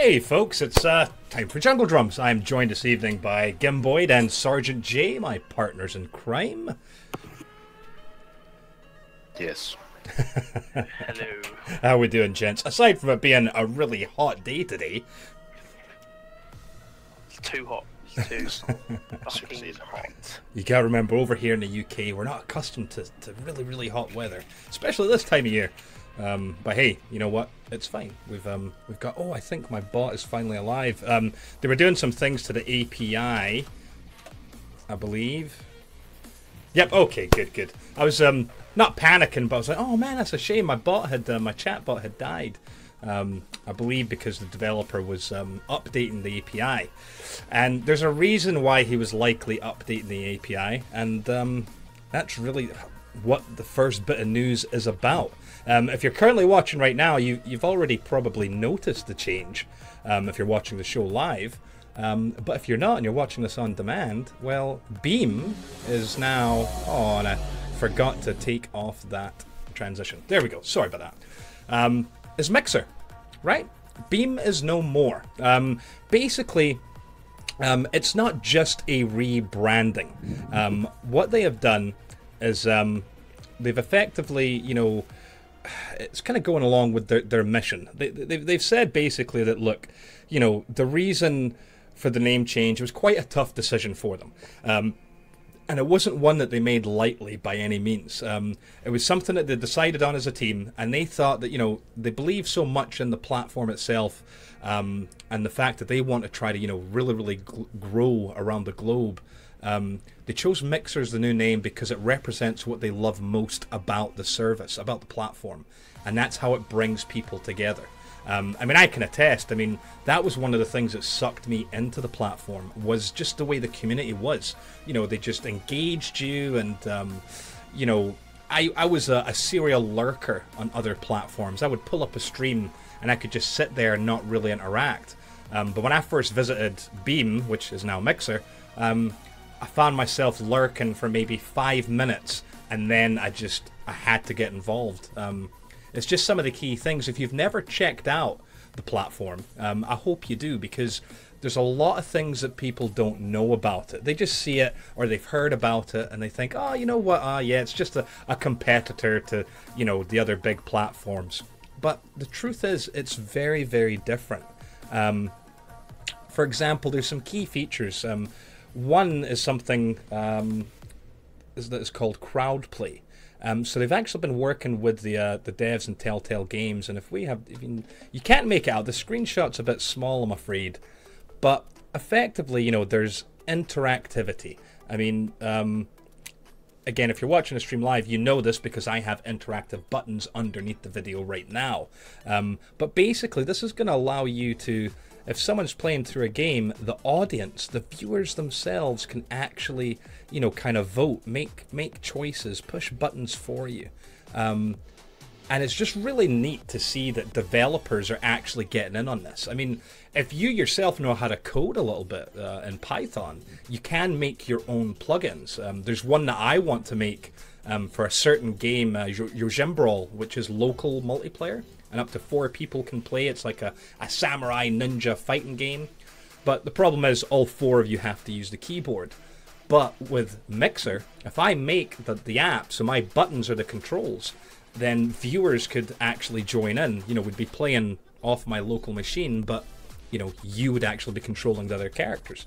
Hey folks, it's time for Jungle Drums. I'm joined this evening by Gimboyd and Sergeant J, my partners in crime. Yes. Hello. How we doing, gents? Aside from it being a really hot day today. It's too hot. It's too fucking hot. You gotta remember, over here in the UK, we're not accustomed to really, really hot weather, especially this time of year. But hey, you know what? It's fine. We've got. Oh, I think my bot is finally alive. They were doing some things to the API, I believe. Yep. Okay. Good. I was not panicking, but I was like, oh man, that's a shame. My bot had my chat bot had died. I believe because the developer was updating the API, and there's a reason why he was likely updating the API, and that's really what the first bit of news is about. If you're currently watching right now, you've already probably noticed the change if you're watching the show live. But if you're not and you're watching this on demand, well, Beam is now... Oh, and I forgot to take off that transition. There we go. Sorry about that. Is Mixer, right? Beam is no more. Basically, it's not just a rebranding. What they have done is they've effectively, you know, it's kind of going along with their mission. They've said basically that, look, you know, the reason for the name change was quite a tough decision for them. And it wasn't one that they made lightly by any means. It was something that they decided on as a team, and they thought that, you know, they believe so much in the platform itself, and the fact that they want to try to, you know, really grow around the globe. They chose Mixer as the new name because it represents what they love most about the service, about the platform, and that's how it brings people together. I mean, I can attest. I mean, that was one of the things that sucked me into the platform, was just the way the community was. You know, they just engaged you, and you know, I was a serial lurker on other platforms. I would pull up a stream and I could just sit there and not really interact. But when I first visited Beam, which is now Mixer, I found myself lurking for maybe 5 minutes, and then I had to get involved. It's just some of the key things. If you've never checked out the platform, I hope you do, because there's a lot of things that people don't know about it. They just see it, or they've heard about it, and they think, oh, you know what, yeah, it's just a competitor to, you know, the other big platforms. But the truth is, it's very, very different. For example, there's some key features. One is something that is called crowd play. So they've actually been working with the devs and Telltale Games, and if you can't make it out. The screenshot's a bit small, I'm afraid, but effectively, you know, there's interactivity. I mean, again, if you're watching a stream live, you know this because I have interactive buttons underneath the video right now. But basically, this is going to allow you to, if someone's playing through a game, the audience, the viewers themselves can actually, you know, kind of vote, make choices, push buttons for you. And it's just really neat to see that developers are actually getting in on this. I mean, if you yourself know how to code a little bit in Python, you can make your own plugins. There's one that I want to make for a certain game, Yojimbrawl, which is local multiplayer, and up to 4 people can play. It's like a samurai ninja fighting game. But the problem is all 4 of you have to use the keyboard. But with Mixer, if I make the app so my buttons are the controls, then viewers could actually join in. You know, we'd be playing off my local machine, but, you know, you would actually be controlling the other characters.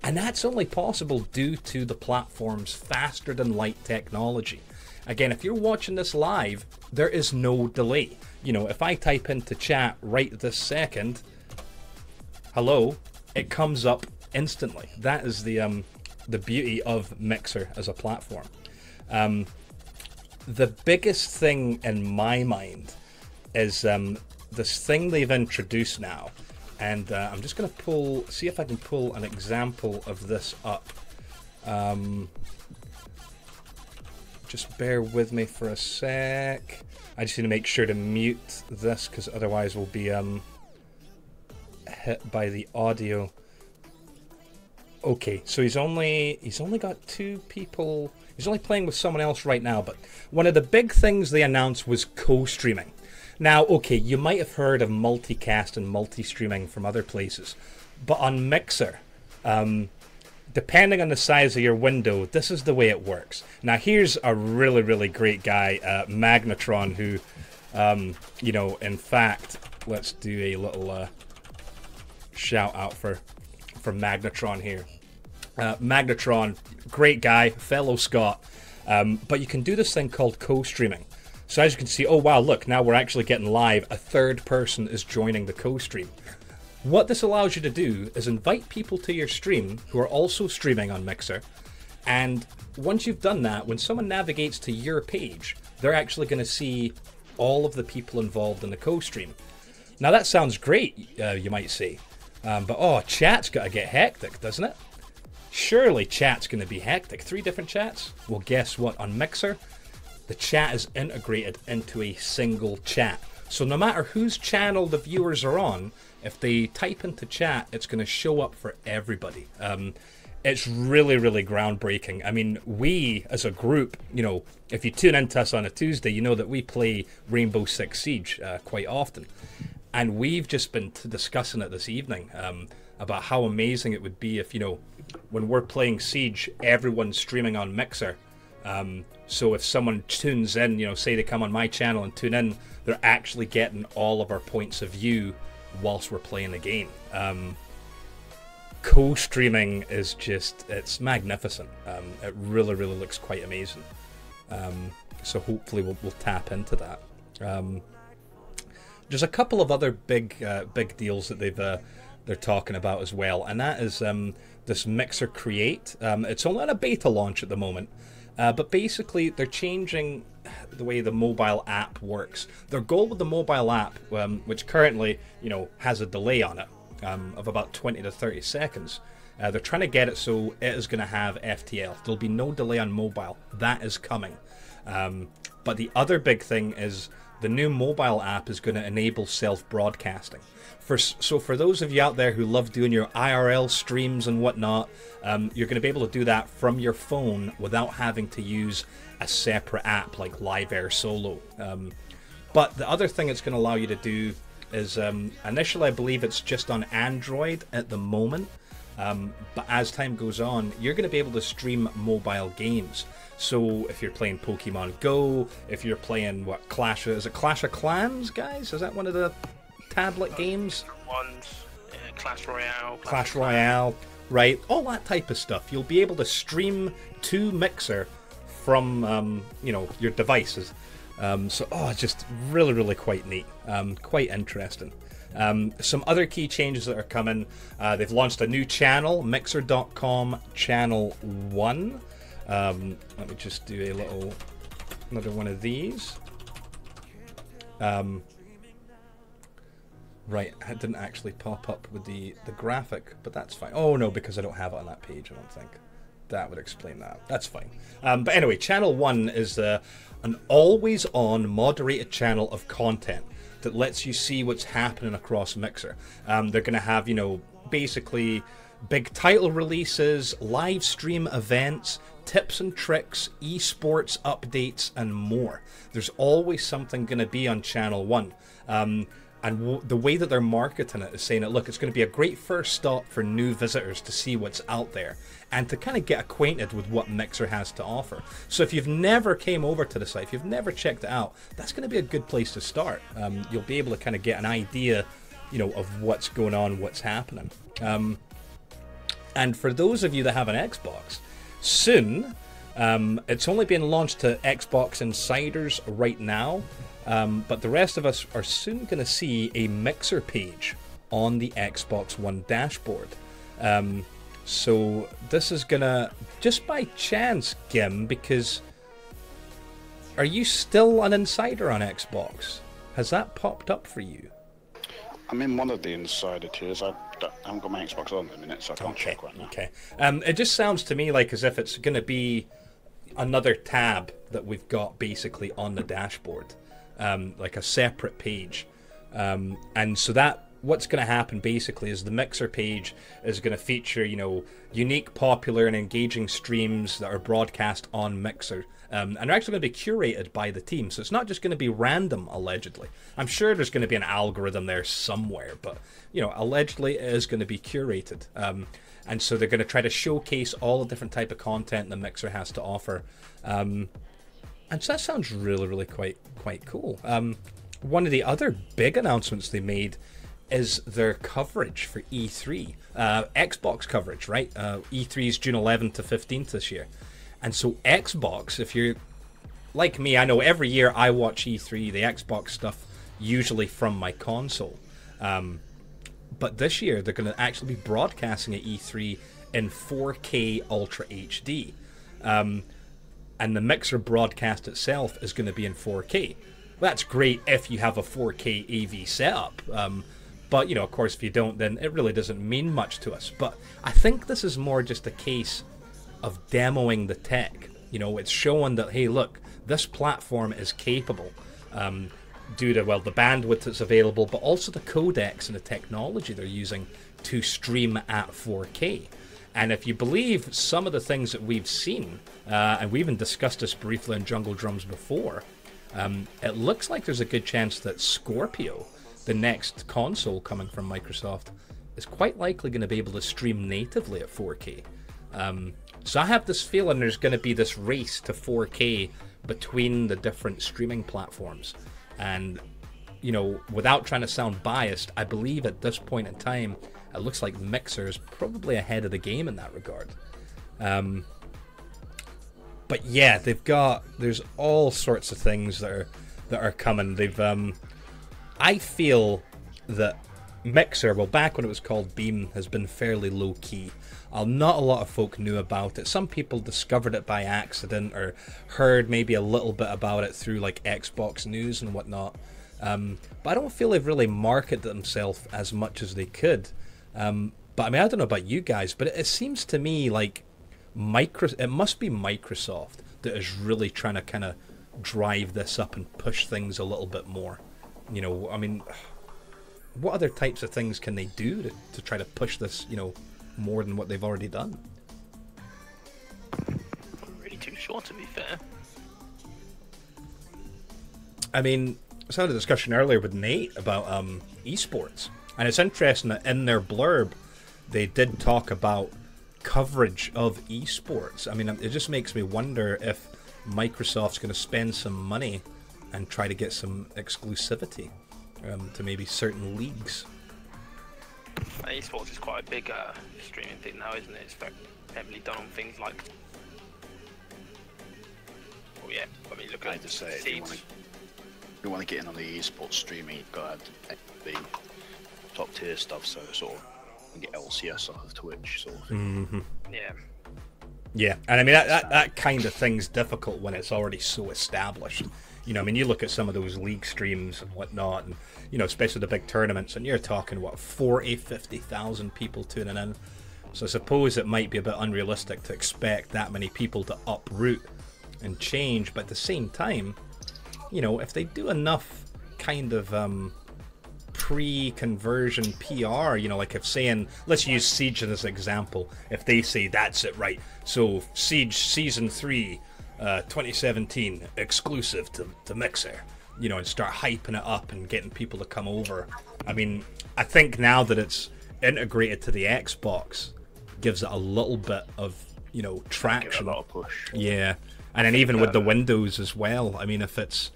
And that's only possible due to the platform's faster than light technology. Again, if you're watching this live, there is no delay. You know, if I type into chat right this second, hello, it comes up instantly. That is the beauty of Mixer as a platform. The biggest thing in my mind is this thing they've introduced now, and I'm just going to see if I can pull an example of this up. Just bear with me for a sec. I just need to make sure to mute this, because otherwise we'll be hit by the audio. Okay, so he's only got 2 people. He's only playing with someone else right now, but one of the big things they announced was co-streaming. Now, okay, you might have heard of multicast and multi-streaming from other places, but on Mixer, depending on the size of your window, this is the way it works. Now, here's a really, really great guy, Magnetron, who, you know, in fact, let's do a little shout out for Magnetron here. Magnetron, great guy, fellow Scot, but you can do this thing called co-streaming. So as you can see, oh wow, look, now we're actually getting live. A third person is joining the co-stream. What this allows you to do is invite people to your stream who are also streaming on Mixer, and once you've done that, when someone navigates to your page, they're actually going to see all of the people involved in the co-stream. Now that sounds great, you might say, but oh, chat's got to get hectic, doesn't it? Surely chat's going to be hectic. 3 different chats? Well, guess what? On Mixer, the chat is integrated into a single chat. So no matter whose channel the viewers are on, if they type into chat, it's going to show up for everybody. It's really, really groundbreaking. I mean, we as a group, you know, if you tune into us on a Tuesday, you know that we play Rainbow Six Siege quite often. And we've just been discussing it this evening about how amazing it would be if, you know, when we're playing Siege, everyone's streaming on Mixer. So if someone tunes in, you know, say they come on my channel and tune in, they're actually getting all of our points of view whilst we're playing the game. Co-streaming is just, it's magnificent. It really, really looks quite amazing. So hopefully we'll tap into that. There's a couple of other big deals that they're talking about as well, and that is this Mixer Create. It's only on a beta launch at the moment, but basically they're changing the way the mobile app works. Their goal with the mobile app, which currently, you know, has a delay on it of about 20 to 30 seconds, they're trying to get it so it is going to have FTL. There'll be no delay on mobile. That is coming. But the other big thing is the new mobile app is going to enable self-broadcasting. So for those of you out there who love doing your IRL streams and whatnot, you're going to be able to do that from your phone without having to use a separate app like Live Air Solo. But the other thing it's going to allow you to do is, initially I believe it's just on Android at the moment, but as time goes on, you're going to be able to stream mobile games. So if you're playing Pokemon Go, if you're playing, what, Clash of Clans, guys? Is that one of the tablet games? Clash Royale. Clash Royale, right? All that type of stuff. You'll be able to stream to Mixer from, you know, your devices. So, it's just really, really quite neat. Quite interesting. Some other key changes that are coming. They've launched a new channel, Mixer.com Channel 1. Let me just do another one of these. Right, it didn't actually pop up with the graphic, but that's fine. Oh no, because I don't have it on that page, I don't think. That would explain that. That's fine. But anyway, Channel 1 is an always-on moderated channel of content that lets you see what's happening across Mixer. They're going to have, you know, basically big title releases, live stream events, tips and tricks, esports updates, and more. There's always something going to be on Channel 1. And the way that they're marketing it is saying that, look, it's going to be a great first stop for new visitors to see what's out there and to kind of get acquainted with what Mixer has to offer. So if you've never came over to the site, if you've never checked it out, that's going to be a good place to start. You'll be able to kind of get an idea, you know, of what's going on, what's happening. And for those of you that have an Xbox, soon, it's only been launched to Xbox Insiders right now, but the rest of us are soon going to see a Mixer page on the Xbox One dashboard. So this is going to, just by chance, Gim, because are you still an insider on Xbox? Has that popped up for you? I'm in one of the insider tiers. I haven't got my Xbox on at the minute, so I can't check right now. Okay. It just sounds to me like as if it's going to be another tab that we've got basically on the dashboard, like a separate page. And so that what's going to happen basically is the Mixer page is going to feature, you know, unique, popular, and engaging streams that are broadcast on Mixer. And they're actually going to be curated by the team. So it's not just going to be random, allegedly. I'm sure there's going to be an algorithm there somewhere, but, you know, allegedly it is going to be curated. And so they're going to try to showcase all the different type of content the Mixer has to offer. And so that sounds really, really quite cool. One of the other big announcements they made is their coverage for E3. Xbox coverage, right? E3 is June 11th to 15th this year. And so Xbox, if you're like me, I know every year I watch E3, the Xbox stuff, usually from my console. But this year they're going to actually be broadcasting at E3 in 4K Ultra HD. And the Mixer broadcast itself is going to be in 4K. That's great if you have a 4K AV setup. But, you know, of course, if you don't, then it really doesn't mean much to us. But I think this is more just a case of demoing the tech. You know, it's showing that, hey, look, this platform is capable due to, well, the bandwidth that's available, but also the codecs and the technology they're using to stream at 4K. And if you believe some of the things that we've seen, and we even discussed this briefly in Jungle Drums before, it looks like there's a good chance that Scorpio, the next console coming from Microsoft, is quite likely going to be able to stream natively at 4K. So I have this feeling there's going to be this race to 4K between the different streaming platforms. And, you know, without trying to sound biased, I believe at this point in time, it looks like Mixer is probably ahead of the game in that regard. But yeah, there's all sorts of things that are coming. I feel that Mixer, well, back when it was called Beam, has been fairly low key. Not a lot of folk knew about it. Some people discovered it by accident or heard maybe a little bit about it through like Xbox News and whatnot. But I don't feel they've really marketed themselves as much as they could. But I mean, I don't know about you guys, but it seems to me like it must be Microsoft that is really trying to kind of drive this up and push things a little bit more. You know, I mean, what other types of things can they do to try to push this, you know, more than what they've already done? I'm really too sure, to be fair. I mean, I had a discussion earlier with Nate about esports, and it's interesting that in their blurb they did talk about coverage of esports. I mean, it just makes me wonder if Microsoft's going to spend some money and try to get some exclusivity to maybe certain leagues. Esports is quite a big streaming thing now, isn't it? It's very heavily done on things like... Oh yeah, I mean, look at just say, if you want to get in on the esports streaming, you've got to have the top tier stuff, so sort of get LCS off of Twitch, sort of thing. Mm-hmm. Yeah. Yeah, and I mean, that kind of thing's difficult when it's already so established. You know, I mean, you look at some of those league streams and whatnot, and, you know, especially the big tournaments, and you're talking, what, 40, 50,000 people tuning in. So I suppose it might be a bit unrealistic to expect that many people to uproot and change, but at the same time, you know, if they do enough kind of pre-conversion PR, you know, like if saying, let's use Siege as an example, if they say that's it, right, so Siege Season 3, 2017 exclusive to Mixer, you know, and start hyping it up and getting people to come over. I mean, I think now that it's integrated to the Xbox, gives it a little bit of, you know, traction. Give it a lot of push. Yeah, and then even with the Windows as well. I mean, if it's,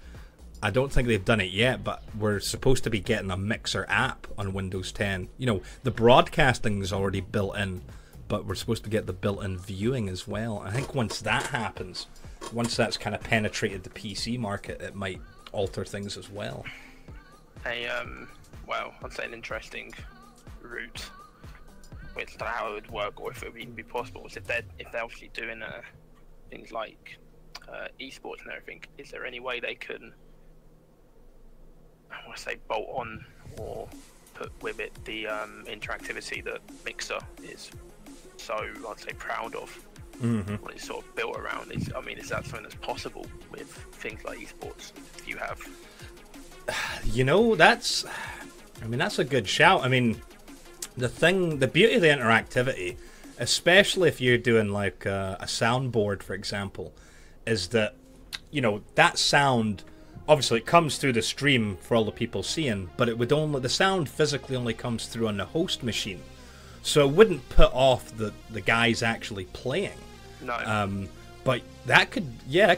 I don't think they've done it yet, but we're supposed to be getting a Mixer app on Windows 10. You know, the broadcasting is already built in, but we're supposed to get the built-in viewing as well. I think once that happens, once that's kind of penetrated the PC market, it might alter things as well. Well, I'd say an interesting route, which I don't know how it would work, or if it would even be possible, is if they're obviously doing things like esports and everything, is there any way they can, I want to say, bolt on or put with it the interactivity that Mixer is so, I'd say, proud of? Mm-hmm. What it's sort of built around. I mean, is that something that's possible with things like esports? If you have, you know, that's I mean, that's a good shout. I mean, the beauty of the interactivity, especially if you're doing like a soundboard, for example, is that, you know, that sound, obviously it comes through the stream for all the people seeing, but the sound physically only comes through on the host machine. So it wouldn't put off the guys actually playing. No. But that could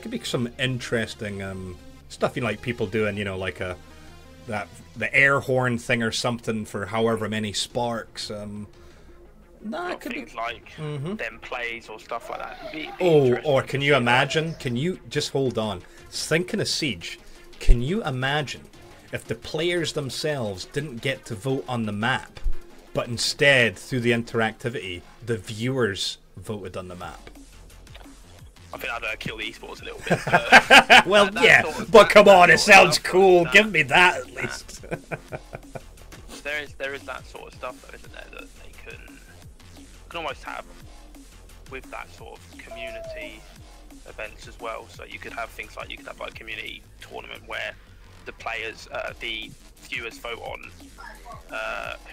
be some interesting stuff, you know, like people doing, you know, like the air horn thing or something for however many sparks. That could things be like them plays or stuff like that. Or can you imagine? Can you just hold on? Thinking of Siege, can you imagine if the players themselves didn't get to vote on the map, but instead through the interactivity, the viewers voted on the map? I think I'd kill the esports a little bit. Well, but come on, it sounds cool. Give me that at least. there is that sort of stuff, though, isn't there, that they can almost have with that sort of community events as well. So you could have things like a community tournament where the players, the viewers vote on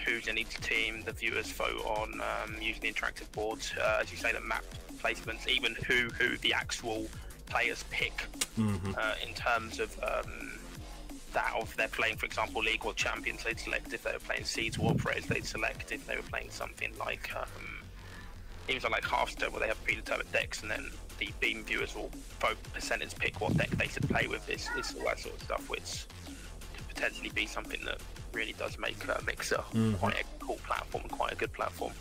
who's in each team. The viewers vote on using the interactive boards, as you say, the map placements, even who the actual players pick in terms of that of they're playing, for example, League World Champions, they'd select. If they were playing Seeds or Operators, they'd select. If they were playing something like even like Hearthstone, where they have predetermined decks, and then the Beam viewers will vote percentage pick what deck they should play with. It's all that sort of stuff, which could potentially be something that really does make Mixer quite a cool platform and quite a good platform.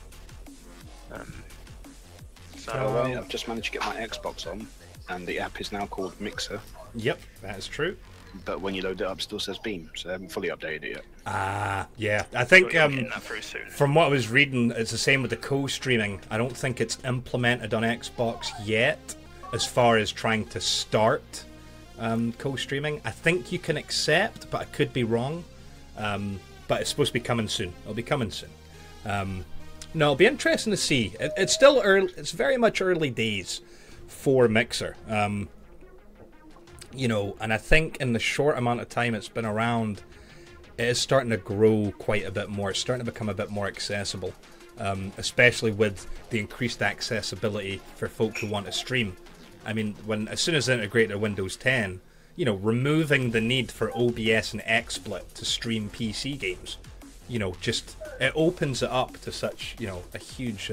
I've just managed to get my Xbox on, and the app is now called Mixer. Yep, that is true. But when you load it up, it still says Beam, so I haven't fully updated it yet. Yeah. I think that through soon. From what I was reading, it's the same with the co-streaming. I don't think it's implemented on Xbox yet, as far as trying to start co-streaming. I think you can accept, but I could be wrong. But it's supposed to be coming soon. It'll be coming soon. No, it'll be interesting to see. It's still early. It's very much early days for Mixer. You know, and I think in the short amount of time it's been around, it is starting to grow quite a bit more. It's starting to become a bit more accessible, especially with the increased accessibility for folk who want to stream. I mean, as soon as they integrated Windows 10, you know, removing the need for OBS and XSplit to stream PC games, you know, just it opens it up to such, you know, a huge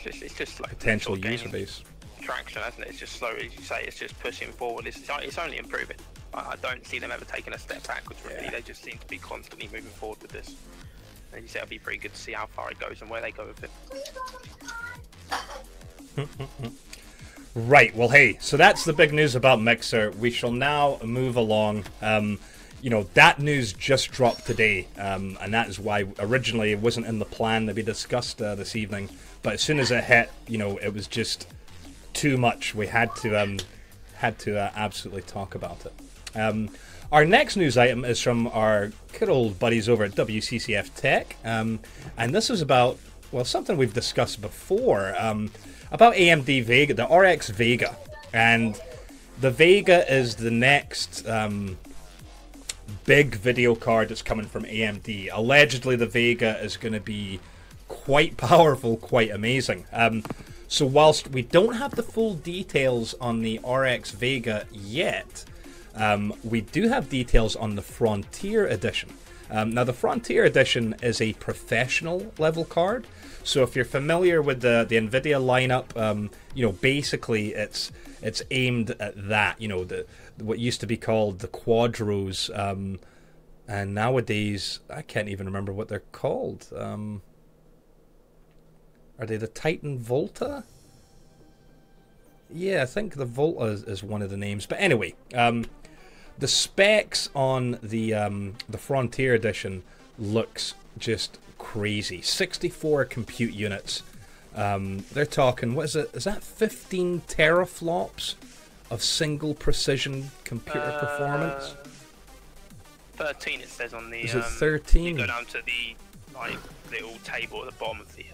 it's just like potential user base. Traction, hasn't it? It's just slowly, as you say, it's just pushing forward. It's only improving. I don't see them ever taking a step backwards, really. Yeah. They just seem to be constantly moving forward with this. And you say it'll be pretty good to see how far it goes and where they go with it. Right, well, hey, so that's the big news about Mixer. We shall now move along. You know, that news just dropped today, and that is why originally it wasn't in the plan to be discussed this evening. But as soon as it hit, you know, it was just too much. We had to absolutely talk about it. Our next news item is from our good old buddies over at WCCF Tech, and this is about, well, something we've discussed before, about AMD Vega, the RX Vega, and the Vega is the next big video card that's coming from AMD. Allegedly, the Vega is going to be quite powerful, quite amazing. So whilst we don't have the full details on the RX Vega yet, we do have details on the Frontier Edition. Now the Frontier Edition is a professional level card. So if you're familiar with the NVIDIA lineup, you know, basically it's aimed at that, you know, what used to be called the Quadros, and nowadays I can't even remember what they're called. Are they the Titan Volta? Yeah, I think the Volta is one of the names. But anyway, the specs on the Frontier Edition looks just crazy. 64 compute units. They're talking, what is it? Is that 15 teraflops of single precision computer performance? 13 it says on the... Is it 13? You go down to the little table at the bottom of the...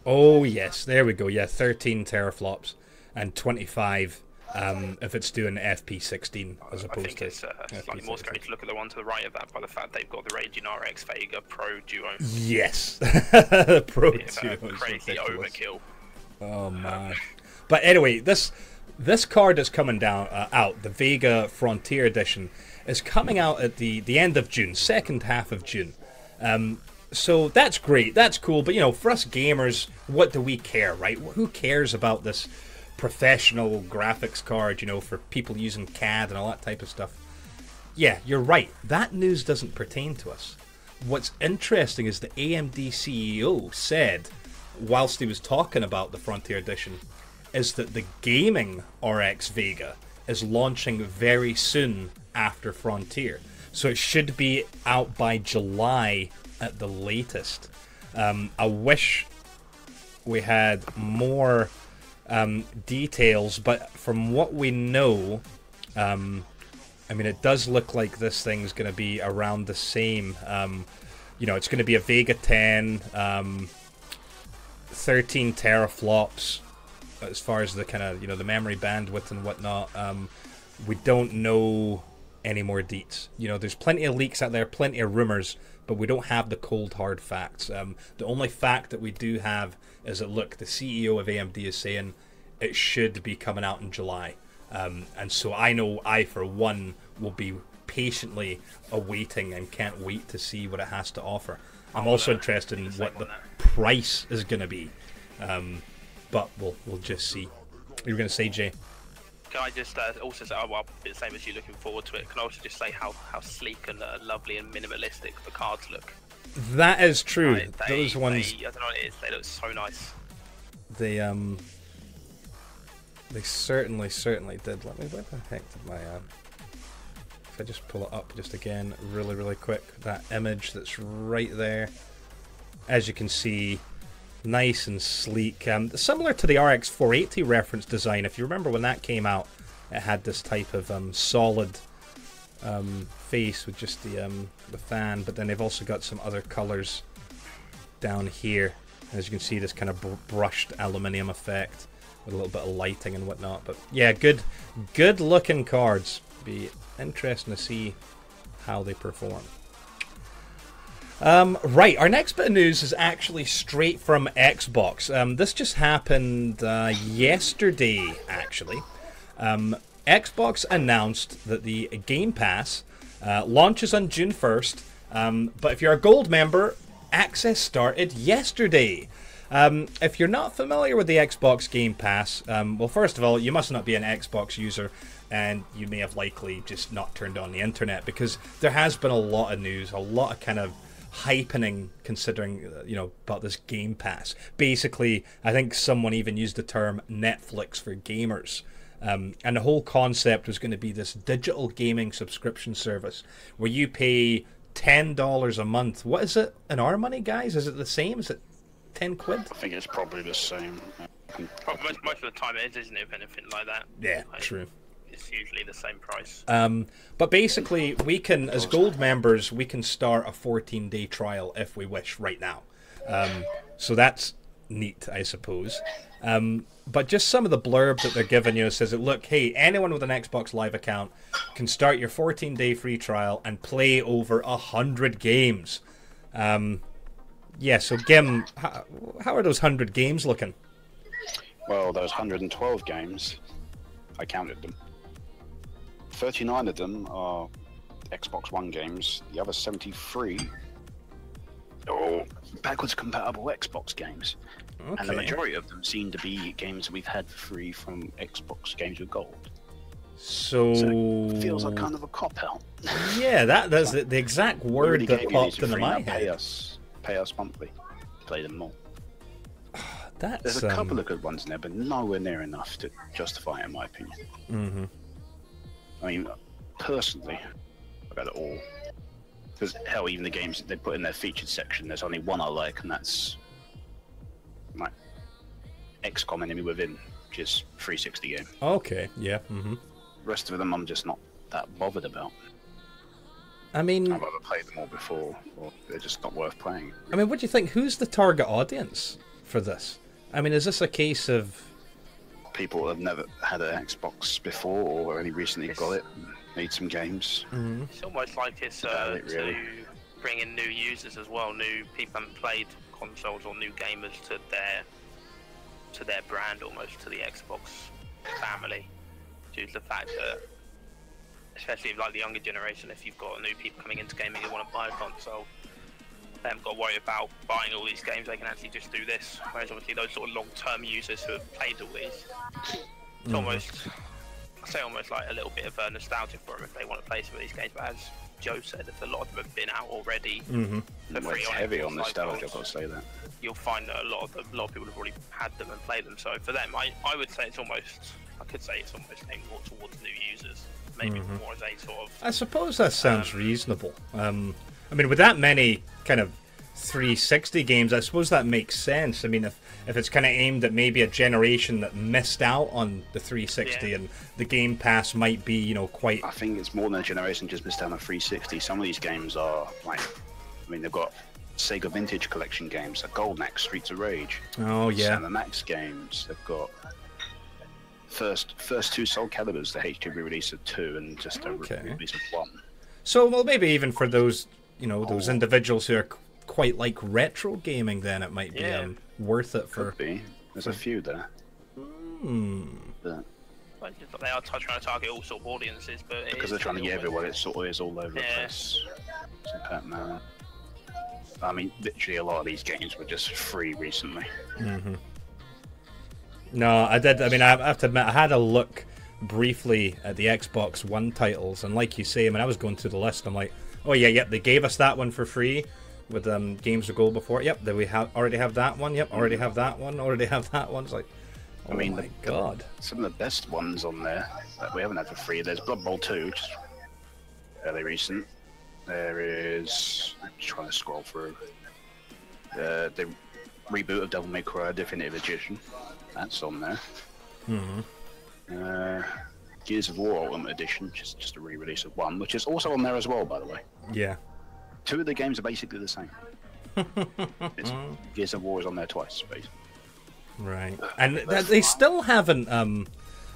Oh yes, there we go. Yeah, 13 teraflops and 25 if it's doing FP16 as I opposed think to it's slightly more scary to look at the one to the right of that by the fact they've got the Raging RX Vega Pro Duo. Yes, the Pro Duo is crazy ridiculous. overkill. Oh man! But anyway, this card is coming down out. The Vega Frontier Edition is coming out at the end of June, second half of June. So that's great, that's cool. But you know, for us gamers, what do we care, right? Who cares about this professional graphics card? You know, for people using CAD and all that type of stuff. Yeah, you're right. That news doesn't pertain to us. What's interesting is the AMD CEO said, whilst he was talking about the Frontier Edition, is that the gaming RX Vega is launching very soon after Frontier. So it should be out by July at the latest. I wish we had more details, but from what we know, I mean, it does look like this thing's going to be around the same. You know, it's going to be a Vega 10, 13 teraflops as far as the kind of, you know, the memory bandwidth and whatnot. We don't know any more deets. You know, there's plenty of leaks out there, plenty of rumors, but we don't have the cold hard facts. The only fact that we do have is that, look, the CEO of AMD is saying it should be coming out in July. And so I know I, for one, will be patiently awaiting and can't wait to see what it has to offer. I'm also interested in what the price is going to be. But we'll just see. You were going to say, Jay? Can I just also say, well, the same as you, looking forward to it. Can I also just say how sleek and lovely and minimalistic the cards look? That is true. Right, Those ones. I don't know what it is. They look so nice. They certainly did. Let me. Where the heck did my if I just pull it up just again, really quick. That image that's right there, as you can see. Nice and sleek, similar to the RX 480 reference design. If you remember when that came out, it had this type of solid face with just the fan, but then they've also got some other colors down here. As you can see, this kind of brushed aluminium effect with a little bit of lighting and whatnot. But yeah, good looking cards. Be interesting to see how they perform. Right, our next bit of news is actually straight from Xbox. This just happened yesterday, actually. Xbox announced that the Game Pass launches on June 1st, but if you're a gold member, access started yesterday. If you're not familiar with the Xbox Game Pass, well, first of all, you must not be an Xbox user, and you may have likely just not turned on the internet, because there has been a lot of news, a lot of kind of hypening, considering, you know, about this Game Pass. Basically, I think someone even used the term Netflix for gamers. And the whole concept was going to be this digital gaming subscription service where you pay $10 a month. What is it in our money, guys? Is it the same? Is it 10 quid? I think it's probably the same. Most of the time it is, isn't it? If anything like that. Yeah, true. It's usually the same price. But basically, we can, as gold members, we can start a 14-day trial if we wish right now. So that's neat, I suppose. But just some of the blurb that they're giving you says that, look, hey, anyone with an Xbox Live account can start your 14-day free trial and play over 100 games. Yeah, so Gim, how are those 100 games looking? Well, those 112 games, I counted them. 39 of them are Xbox One games. The other 73 are backwards compatible Xbox games. Okay. And the majority of them seem to be games we've had for free from Xbox Games with Gold. So it feels like kind of a cop-out. Yeah, that's the exact word that popped into my head. Pay us monthly to play them more. There's a couple of good ones in there, but nowhere near enough to justify it, in my opinion. Mm-hmm. I mean, personally, I've had it all. Because, hell, even the games they put in their featured section, there's only one I like, and that's like XCOM Enemy Within, which is 360 game. Okay, yeah. Mm-hmm. The rest of them I'm just not that bothered about. I mean, I've either played them all before, or they're just not worth playing. I mean, what do you think? Who's the target audience for this? I mean, is this a case of people that have never had an Xbox before or only recently got it need some games. It's almost like it's really. to bring in new users as well, new people who haven't played consoles or new gamers to their brand, almost to the Xbox family, due to the fact that, especially if, like the younger generation, if you've got new people coming into gaming who want to buy a console, they haven't got to worry about buying all these games, they can actually just do this. Whereas obviously those sort of long-term users who have played all these, it's almost, I say almost like a little bit of nostalgia for them if they want to play some of these games. But as Joe said, if a lot of them have been out already, It's heavy on nostalgia, I've got to say that. You'll find that a lot of people have already had them and played them. So for them, I would say it's almost, I could say it's almost aimed more towards new users, maybe more as a sort of. I suppose that sounds reasonable. I mean, with that many kind of 360 games, I suppose that makes sense. I mean, if it's kind of aimed at maybe a generation that missed out on the 360 and the Game Pass might be, you know, quite. I think it's more than a generation just missed out on 360. Some of these games are like, I mean, they've got Sega Vintage Collection games, like Golden Axe, Streets of Rage. Oh yeah. And the Max games, they've got first two Soul Caliburs, the HD re-release of 2 and just a re-release of 1. So, well, maybe even for those, you know, those individuals who are quite like retro gaming, then it might be worth it for. Could be. There's a few there. But They are trying to target all sort of audiences, but because they're trying to get everyone, it sort of is all over the place. I mean, literally a lot of these games were just free recently. No, I did. I mean, I have to admit, I had a look briefly at the Xbox One titles, and like you say, I mean, I was going through the list. I'm like, oh yeah, yep, they gave us that one for free with Games to Go before. Yep, then we already have that one. Yep, already have that one. Already have that one. It's like, oh, I mean, my God, some of the best ones on there that we haven't had for free. There's Blood Bowl 2, which is fairly recent. There is, I'm trying to scroll through, the reboot of Devil May Cry Definitive Edition. That's on there. Gears of War Ultimate Edition, just a re-release of 1, which is also on there as well, by the way. Yeah. 2 of the games are basically the same. Gears of War is on there twice, basically. Right. And they still haven't, am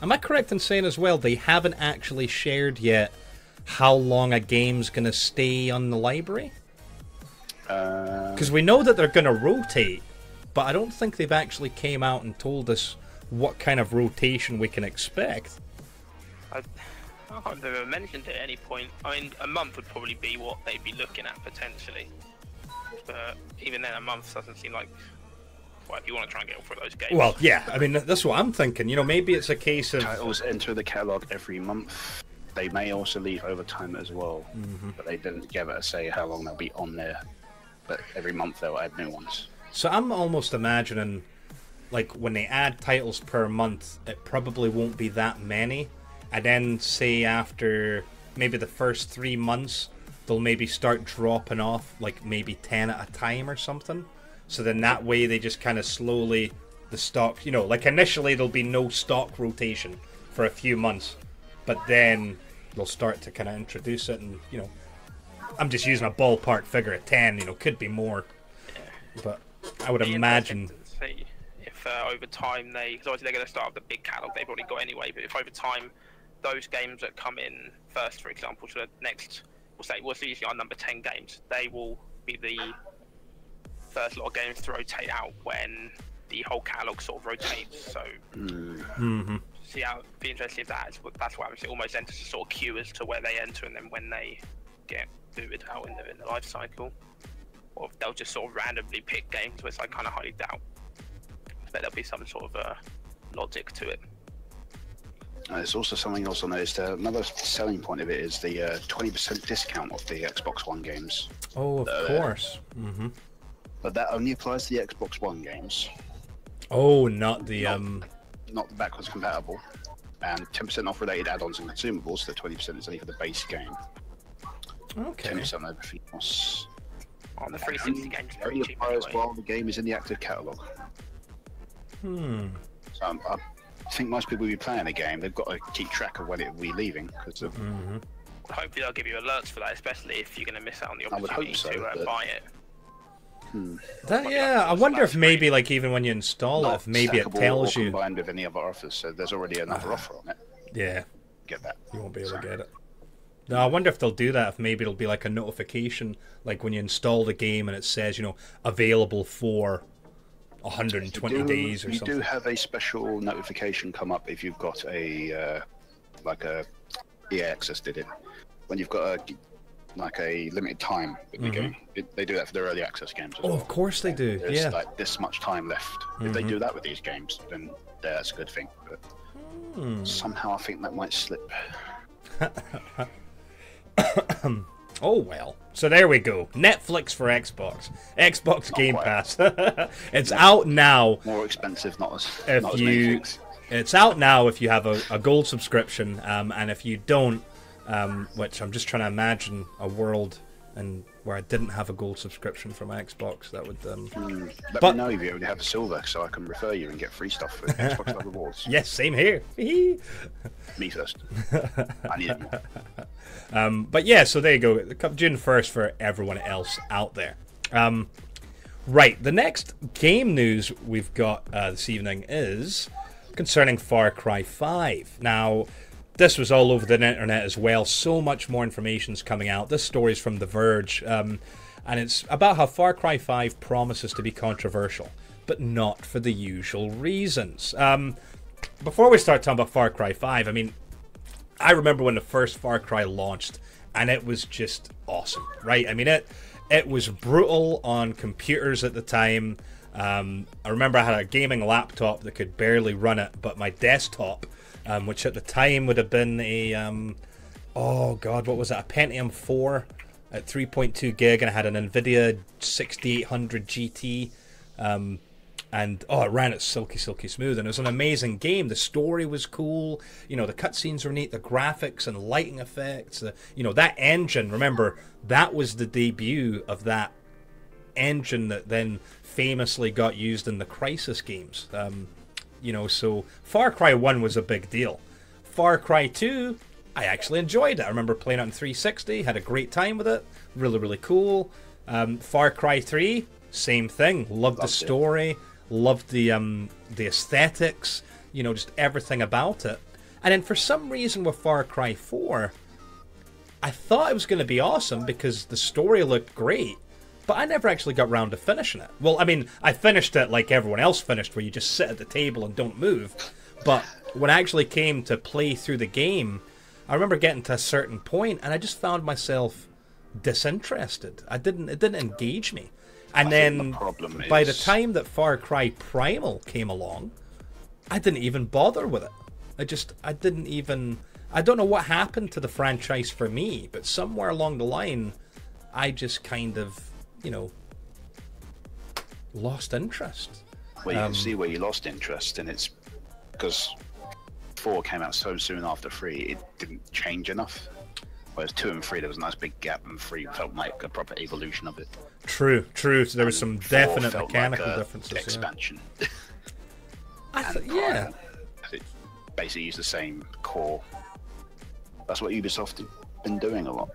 I correct in saying as well, they haven't actually shared yet how long a game's going to stay on the library? Because we know that they're going to rotate, but I don't think they've actually came out and told us what kind of rotation we can expect. I can't remember if they mentioned it at any point. I mean, a month would probably be what they'd be looking at potentially. But even then, a month doesn't seem like. Well, if you want to try and get all through those games. Well, yeah. I mean, that's what I'm thinking. You know, maybe it's a case of titles enter the catalog every month. They may also leave over time as well, but they didn't give it a say how long they'll be on there. But every month they'll add new ones. So I'm almost imagining, like, when they add titles per month, it probably won't be that many. And then, say, after maybe the first 3 months, they'll maybe start dropping off, like, maybe 10 at a time or something. So then that way they just kind of slowly, the stock, you know, like initially there'll be no stock rotation for a few months. But then they'll start to kind of introduce it and, you know, I'm just using a ballpark figure at 10, you know, could be more. But I would imagine. See if over time because obviously they're going to start with the big catalog they've already got anyway. But if over time those games that come in first, for example, to the next, we'll say usually our number 10 games, they will be the first lot of games to rotate out when the whole catalog sort of rotates. So see how it'd be interesting if that's what happens. It almost enters a sort of queue as to where they enter and then when they get booted out in the life cycle. Or if they'll just sort of randomly pick games, which I kind of highly doubt. But there'll be some sort of logic to it. There's also something else I noticed. Another selling point of it is the 20% discount of the Xbox One games. Oh, of course. But that only applies to the Xbox One games. Oh, not the not the backwards compatible. And 10% off related add-ons and consumables. So the 20% is only for the base game. Okay. 10% over everything else. On the 360 games, Very very cheap applies anyway. while the game is in the active catalog. Hmm. So I think most people will be playing a game. They've got to keep track of when it will be leaving. Because of, Hopefully they'll give you alerts for that, especially if you're going to miss out on the I would opportunity hope so, to but- buy it. Yeah, I wonder if maybe like even when you install it, Not if maybe it stackable tells or you. combined with any other offers, so there's already another offer on it. Yeah, Get that. you won't be able to get it. No, I wonder if they'll do that. If maybe it'll be like a notification, like when you install the game and it says, available for 120 days or something. You do have a special notification come up if you've got a like a EA Access did it when you've got a limited time with the game. They do that for their early access games as well. Of course they do. There's yeah. like this much time left. If they do that with these games, then that's a good thing. But somehow I think that might slip. Oh well. So there we go. Netflix for Xbox. Xbox Game Pass. It's out now. More expensive, not as If many you, things. it's out now if you have a gold subscription, and if you don't, which I'm just trying to imagine a world and where I didn't have a gold subscription from Xbox, that would. Let me know if you only have a silver, so I can refer you and get free stuff with Xbox Live Rewards. Yes, same here. Me first. I need it more. But yeah, so there you go. June 1st for everyone else out there. Right, the next game news we've got this evening is concerning Far Cry 5. Now, this was all over the internet as well. So much more information's coming out. This story's from The Verge, and it's about how Far Cry 5 promises to be controversial, but not for the usual reasons. Before we start talking about Far Cry 5, I mean, I remember when the first Far Cry launched, and it was just awesome, right? I mean, it was brutal on computers at the time. I remember I had a gaming laptop that could barely run it, but my desktop, which at the time would have been a, oh god, what was it? A Pentium 4 at 3.2 gig, and I had an NVIDIA 6800 GT, and it ran it silky smooth, and it was an amazing game. The story was cool, the cutscenes were neat, the graphics and lighting effects, that engine. Remember, that was the debut of that engine that then famously got used in the Crysis games. So Far Cry 1 was a big deal. Far Cry 2, I actually enjoyed it. I remember playing it on 360, had a great time with it, really cool. Far Cry 3, same thing, loved the story, loved the aesthetics, just everything about it. And then for some reason with Far Cry 4, I thought it was going to be awesome because the story looked great, but I never actually got round to finishing it. Well, I mean, I finished it like everyone else finished, where you just sit at the table and don't move. But when I actually came to play through the game, I remember getting to a certain point, and I just found myself disinterested. It didn't engage me. And then by the time that Far Cry Primal came along, I didn't even bother with it. I don't know what happened to the franchise for me, but somewhere along the line, I just kind of, lost interest. Well, you can see where you lost interest, and it's because 4 came out so soon after 3, it didn't change enough. Whereas 2 and 3, there was a nice big gap, and 3 felt like a proper evolution of it. True. So there was some definite mechanical differences. Expansion. Yeah. It basically used the same core. That's what Ubisoft have been doing a lot.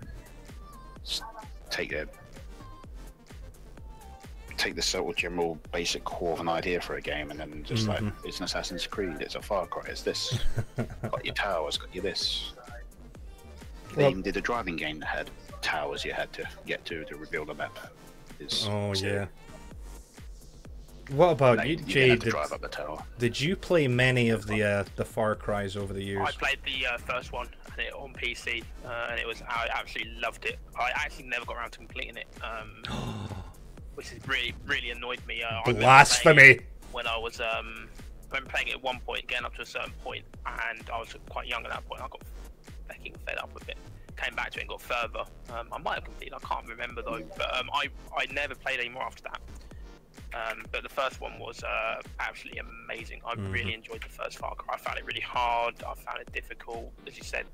Just take the sort of general basic core of an idea for a game, and then just like, it's an Assassin's Creed, it's a Far Cry, it's this. Got your towers, got you this. They even did a driving game that had towers you had to get to reveal the map. Yeah. What about you, Jay? Did you play many of the Far Cries over the years? I played the first one on PC, and I absolutely loved it. I actually never got around to completing it, which has really annoyed me. Blasphemy! When I was I remember playing it at one point, getting up to a certain point, and I was quite young at that point. I got fucking fed up with it. Came back to it and got further. I might have completed. I can't remember though. But I never played any more after that. But the first one was absolutely amazing. I really enjoyed the first Far Cry. I found it really hard. I found it difficult. As you said,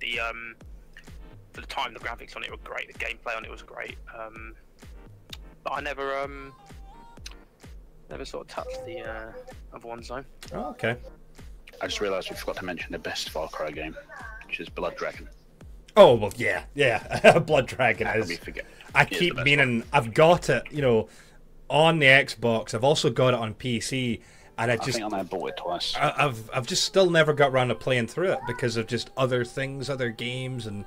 for the time, the graphics on it were great. The gameplay on it was great. But I never sort of touched the other ones though. Oh, okay. I just realised we forgot to mention the best Far Cry game, which is Blood Dragon. Oh well, yeah. Blood Dragon is. Forget. I keep meaning I've got it. on the Xbox. I've also got it on PC, and I think I may have bought it twice. I've just still never got around to playing through it because of just other things, other games and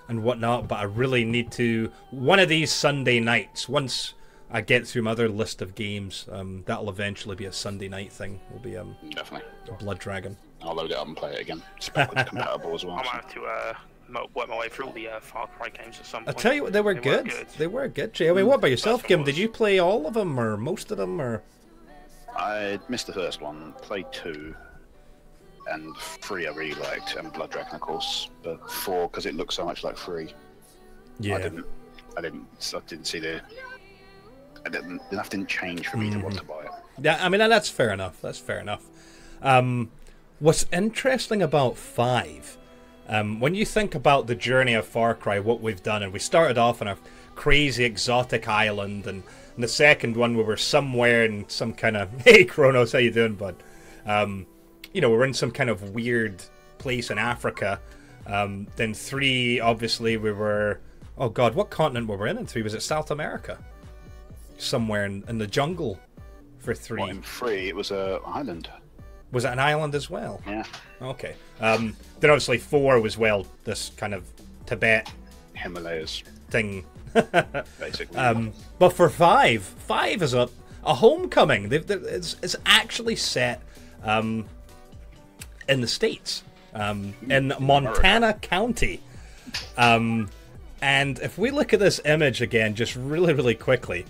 whatnot. But I really need to, one of these Sunday nights, once I get through my other list of games, that'll eventually be a Sunday night thing. Will be definitely Blood Dragon. I'll load it up and play it again. It's backwards compatible as well. I might have to work my way through all the Far Cry games at some point. I tell you what, they were good. They were good, Jay. I mean, what about yourself, Kim? Did you play all of them or most of them, or? I missed the first one, played 2, and 3 I really liked, and Blood Dragon, of course. But 4, because it looked so much like 3. Yeah. I didn't see the. Enough didn't change for me to want to buy it. Yeah, I mean that's fair enough. That's fair enough. What's interesting about 5, when you think about the journey of Far Cry, what we've done, and we started off on a crazy exotic island, and in the second one we were somewhere in some kind of hey Kronos, how you doing, bud? You know, we're in some kind of weird place in Africa. Then 3, obviously we were, oh god, what continent were we in 3? Was it South America? Somewhere in the jungle for 3. Well, in 3 it was an island. Was it an island as well? Yeah. Okay. Then obviously 4 was, well, this kind of Tibet Himalayas thing. basically. But for 5 is a homecoming. It's actually set in the States, in Montana County. And if we look at this image again, just really, really quickly,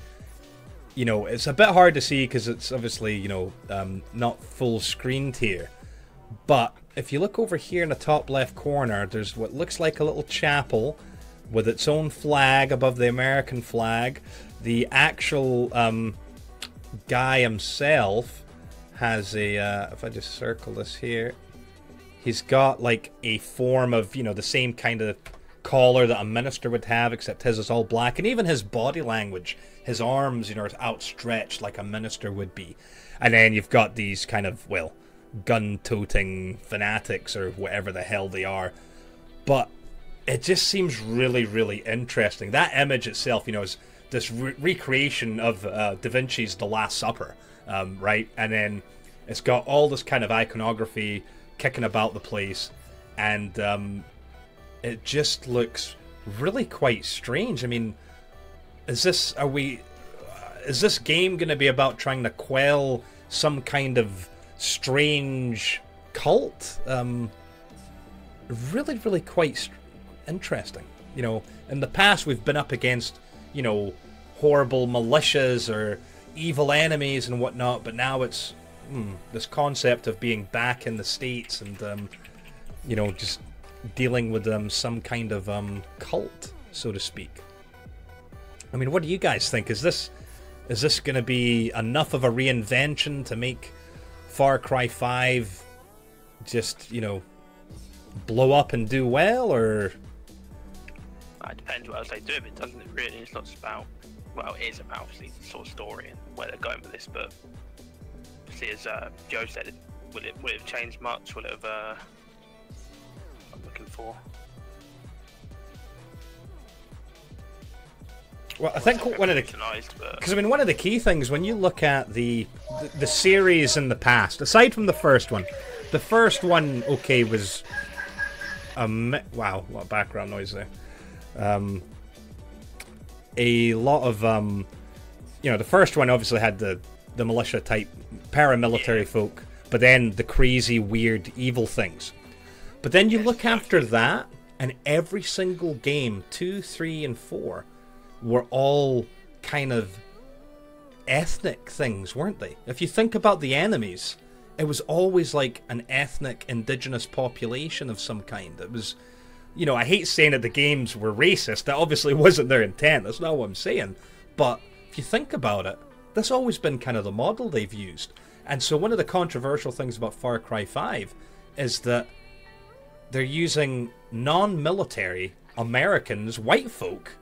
you know, it's a bit hard to see because it's obviously, you know, not full screened here. But if you look over here in the top left corner, there's what looks like a little chapel with its own flag above the American flag. The actual guy himself has a, if I just circle this here, he's got like a form of, you know, the same kind of collar that a minister would have, except his is all black. And even his body language, his arms, you know, are outstretched like a minister would be. And then you've got these kind of, well, gun-toting fanatics or whatever the hell they are. But it just seems really, really interesting. That image itself, you know, is this recreation of Da Vinci's The Last Supper, right? And then it's got all this kind of iconography kicking about the place, and it just looks really quite strange. I mean, is this game going to be about trying to quell some kind of strange cult? Really, really quite interesting. You know, in the past we've been up against, you know, horrible militias or evil enemies and whatnot, but now it's this concept of being back in the States and you know, just dealing with some kind of cult, so to speak. I mean, what do you guys think? Is this going to be enough of a reinvention to make Far Cry 5 just, you know, blow up and do well, or? It depends what else they do, but doesn't it really? It's not about, well, it is about obviously the sort of story and where they're going with this, but see, as Joe said, will it have changed much? Will it have? I'm looking for. Well, I think one of the, because I mean, one of the key things when you look at the series in the past, aside from the first one, okay, was wow, what background noise there. A lot of you know, the first one obviously had the militia type paramilitary folk, but then the crazy, weird, evil things. But then you look after that, and every single game, 2, 3, and 4, were all kind of ethnic things, weren't they? If you think about the enemies, it was always like an ethnic, indigenous population of some kind. It was, you know, I hate saying that the games were racist. That obviously wasn't their intent. That's not what I'm saying. But if you think about it, that's always been kind of the model they've used. And so one of the controversial things about Far Cry 5 is that they're using non-military Americans, white folk,